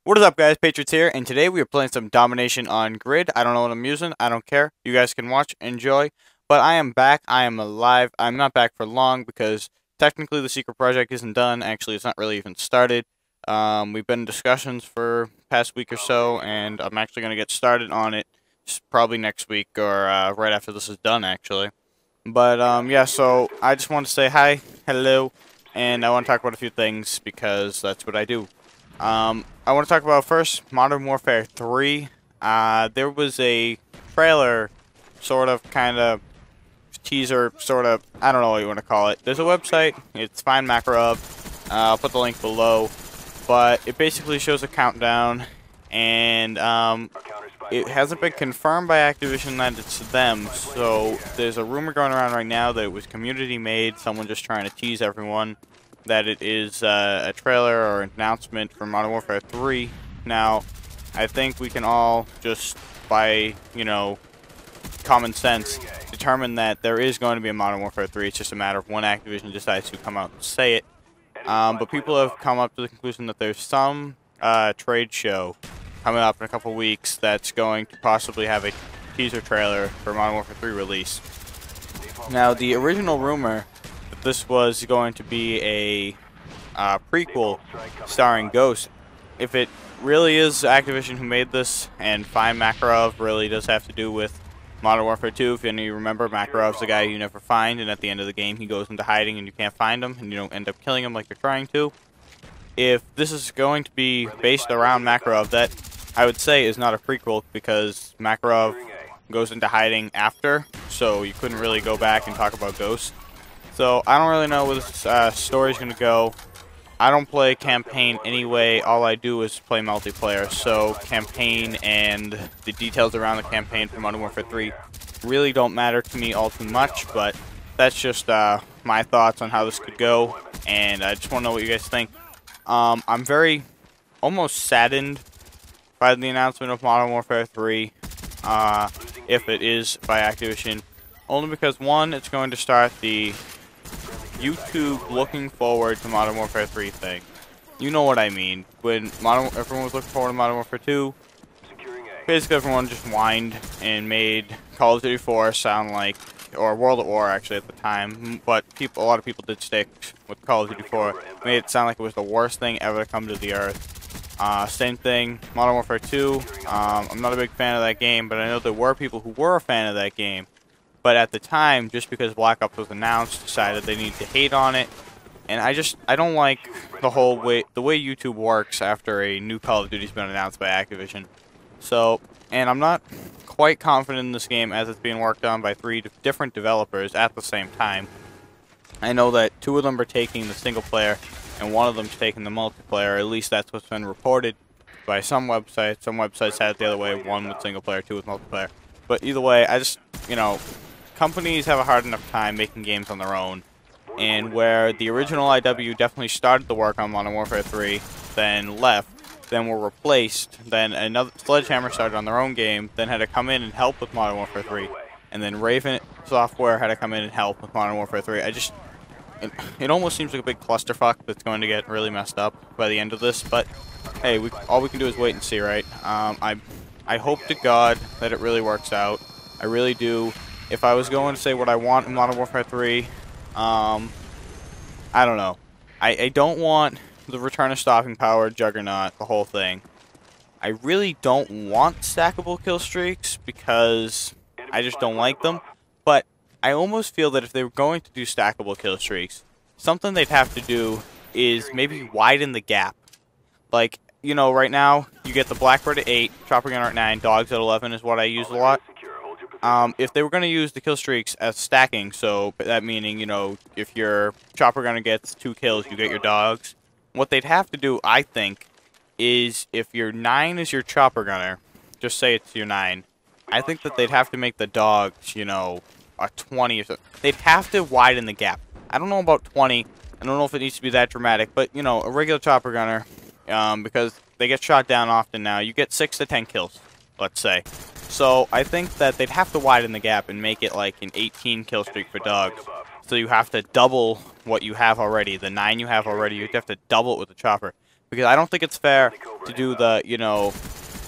What is up, guys? Patriots here, and today we are playing some Domination on Grid. I don't know what I'm using. I don't care. You guys can watch, enjoy. But I am back. I am alive. I'm not back for long because technically the secret project isn't done. Actually, it's not really even started. We've been in discussions for past week or so, and I'm actually going to get started on it probably next week or right after this is done, actually. But, yeah, so I just want to say hi, hello, and I want to talk about a few things because that's what I do. I want to talk about first Modern Warfare 3. There was a trailer, sort of, kind of, teaser, sort of, I don't know what you want to call it. There's a website, it's Find Makarov, I'll put the link below, but it basically shows a countdown, and it hasn't been confirmed by Activision that it's them, so there's a rumor going around right now that it was community made, someone just trying to tease everyone that it is a trailer or an announcement for Modern Warfare 3. Now, I think we can all just, by, common sense, determine that there is going to be a Modern Warfare 3. It's just a matter of when Activision decides to come out and say it. But people have come up to the conclusion that there's some trade show coming up in a couple weeks that's going to possibly have a teaser trailer for Modern Warfare 3 release. Now, the original rumor that this was going to be a prequel starring Ghost, if it really is Activision who made this, and Find Makarov really does have to do with Modern Warfare 2, if any of you remember, Makarov's the guy you never find, and at the end of the game he goes into hiding and you can't find him, and you don't end up killing him like you're trying to. If this is going to be based around Makarov, that I would say is not a prequel, because Makarov goes into hiding after, so you couldn't really go back and talk about Ghost. So I don't really know where this story's going to go. I don't play campaign anyway, all I do is play multiplayer, so campaign and the details around the campaign for Modern Warfare 3 really don't matter to me all too much, but that's just my thoughts on how this could go, and I just want to know what you guys think. I'm very, almost saddened by the announcement of Modern Warfare 3, if it is by Activision, only because, one, it's going to start the YouTube looking forward to Modern Warfare 3 thing. You know what I mean. When everyone was looking forward to Modern Warfare 2, basically everyone just whined and made Call of Duty 4 sound like, or World at War actually at the time, but a lot of people did stick with Call of Duty 4, made it sound like it was the worst thing ever to come to the earth. Same thing, Modern Warfare 2, I'm not a big fan of that game, but I know there were people who were a fan of that game. But at the time, just because Black Ops was announced, decided they needed to hate on it. And I don't like the way YouTube works after a new Call of Duty's been announced by Activision. So, and I'm not quite confident in this game as it's being worked on by 3 different developers at the same time. I know that 2 of them are taking the single player, and 1 of them's taking the multiplayer. At least that's what's been reported by some websites. Some websites had it the other way, 1 with single player, 2 with multiplayer. But either way, I just, companies have a hard enough time making games on their own, and where the original IW definitely started the work on Modern Warfare 3, then left, then were replaced, then another Sledgehammer started on their own game, then had to come in and help with Modern Warfare 3, and then Raven Software had to come in and help with Modern Warfare 3. It almost seems like a big clusterfuck that's going to get really messed up by the end of this, but hey, all we can do is wait and see, right? I hope to God that it really works out. I really do. If I was going to say what I want in Modern Warfare 3, I don't know. I don't want the return of stopping power, Juggernaut, the whole thing. I really don't want stackable kill streaks because I just don't like them. But I almost feel that if they were going to do stackable kill streaks, something they'd have to do is maybe widen the gap. Like, right now, you get the Blackbird at 8, Chopper Gunner at 9, Dogs at 11 is what I use a lot. If they were going to use the kill streaks as stacking, so that meaning, if your Chopper Gunner gets 2 kills, you get your Dogs. What they'd have to do, I think, is if your 9 is your Chopper Gunner, just say it's your 9, I think that they'd have to make the Dogs, a 20 or so. They'd have to widen the gap. I don't know about 20. I don't know if it needs to be that dramatic, but, a regular Chopper Gunner, because they get shot down often now, you get 6 to 10 kills, let's say. So I think that they'd have to widen the gap and make it like an 18 kill streak for Dogs. So you have to double what you have already. The 9 you have already, you'd have to double it with the Chopper. because I don't think it's fair to do the,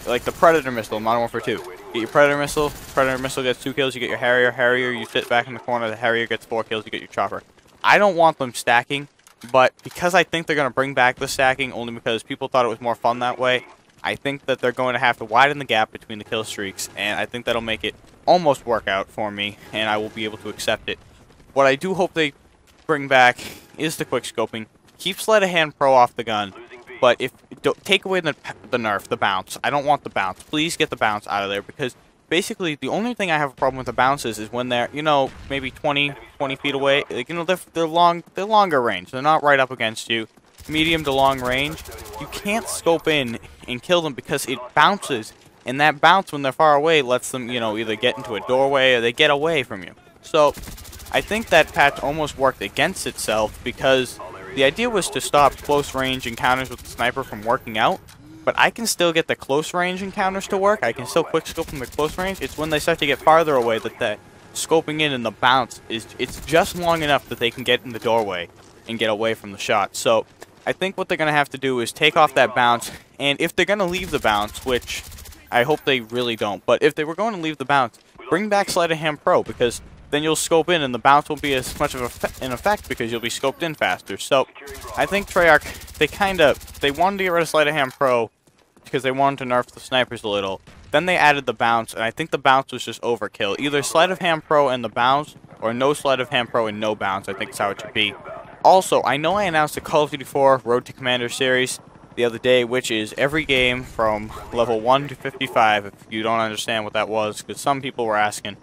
like the Predator missile in Modern Warfare 2. Get your Predator missile gets 2 kills, you get your Harrier, you sit back in the corner, the Harrier gets 4 kills, you get your chopper. I don't want them stacking, but because I think they're going to bring back the stacking, only because people thought it was more fun that way, I think that they're going to have to widen the gap between the kill streaks, and I think that'll make it almost work out for me, and I will be able to accept it. What I do hope they bring back is the quick scoping. Keep sleight of hand pro off the gun, but take away the nerf, the bounce. I don't want the bounce. Please get the bounce out of there, because basically the only thing I have a problem with the bounces is when they're, maybe 20 feet away. Like, they're longer range. They're not right up against you. Medium to long range. You can't scope in and kill them because it bounces, and that bounce when they're far away lets them, either get into a doorway or they get away from you. So I think that patch almost worked against itself, because the idea was to stop close range encounters with the sniper from working out, but I can still get the close range encounters to work. I can still quick scope from the close range. It's when they start to get farther away that the scoping in and the bounce it's just long enough that they can get in the doorway and get away from the shot. So I think what they're going to have to do is take off that bounce, and if they're going to leave the bounce, which I hope they really don't, but if they were going to leave the bounce, bring back Sleight of Hand Pro, because then you'll scope in and the bounce won't be as much of an effect because you'll be scoped in faster. So I think Treyarch, they wanted to get rid of Sleight of Hand Pro because they wanted to nerf the snipers a little. Then they added the bounce, and I think the bounce was just overkill. Either Sleight of Hand Pro and the bounce, or no Sleight of Hand Pro and no bounce, I think is how it should be. Also, I know I announced the Call of Duty 4 Road to Commander series the other day, which is every game from level 1 to 55, if you don't understand what that was, because some people were asking.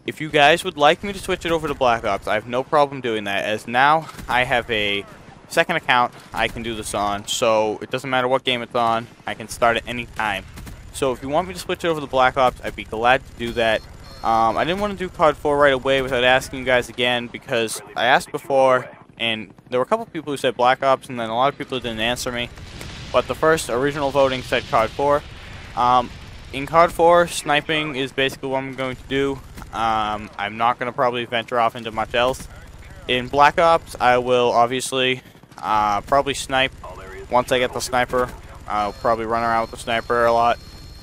If you guys would like me to switch it over to Black Ops, I have no problem doing that, as now I have a second account I can do this on, so it doesn't matter what game it's on, I can start at any time. So if you want me to switch it over to Black Ops, I'd be glad to do that. I didn't want to do COD 4 right away without asking you guys again, because I asked before, and there were a couple people who said Black Ops, and then a lot of people didn't answer me. But the first original voting said COD 4. In COD 4, sniping is basically what I'm going to do. I'm not going to probably venture off into much else. In Black Ops, I will obviously probably snipe. Once I get the sniper, I'll probably run around with the sniper a lot.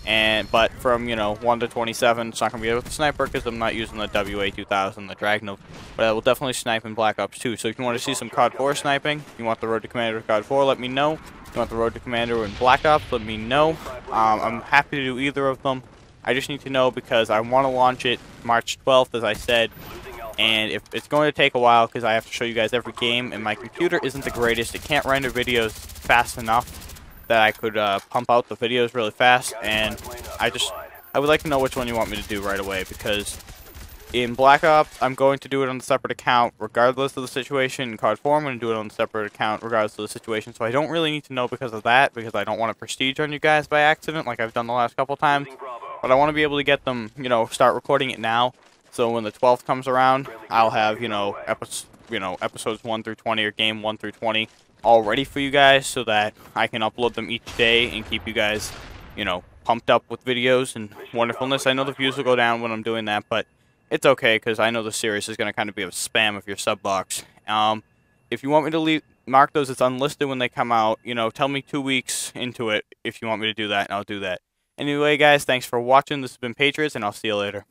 But from 1 to 27, it's not gonna be with the sniper because I'm not using the WA2000, the Dragnov. But I will definitely snipe in Black Ops 2. So if you want to see some COD 4 sniping, if you want the Road to Commander to COD 4, let me know. If you want the Road to Commander in Black Ops, let me know. I'm happy to do either of them. I just need to know because I want to launch it March 12th, as I said. And if it's going to take a while because I have to show you guys every game, and my computer isn't the greatest. It can't render videos fast enough that I could pump out the videos really fast, and I would like to know which one you want me to do right away, because in Black Ops, I'm going to do it on a separate account regardless of the situation. In COD 4, I'm going to do it on a separate account regardless of the situation, so I don't really need to know because of that, because I don't want to prestige on you guys by accident like I've done the last couple times, but I want to be able to get them, start recording it now, so when the 12th comes around, I'll have, episodes 1 through 20 or game 1 through 20 all ready for you guys, so that I can upload them each day and keep you guys, pumped up with videos and wonderfulness. I know the views will go down when I'm doing that, but it's okay, because I know the series is going to kind of be a spam of your sub box. If you want me to mark those as unlisted when they come out, tell me 2 weeks into it if you want me to do that, and I'll do that. Anyway, guys, thanks for watching. This has been Patriots, and I'll see you later.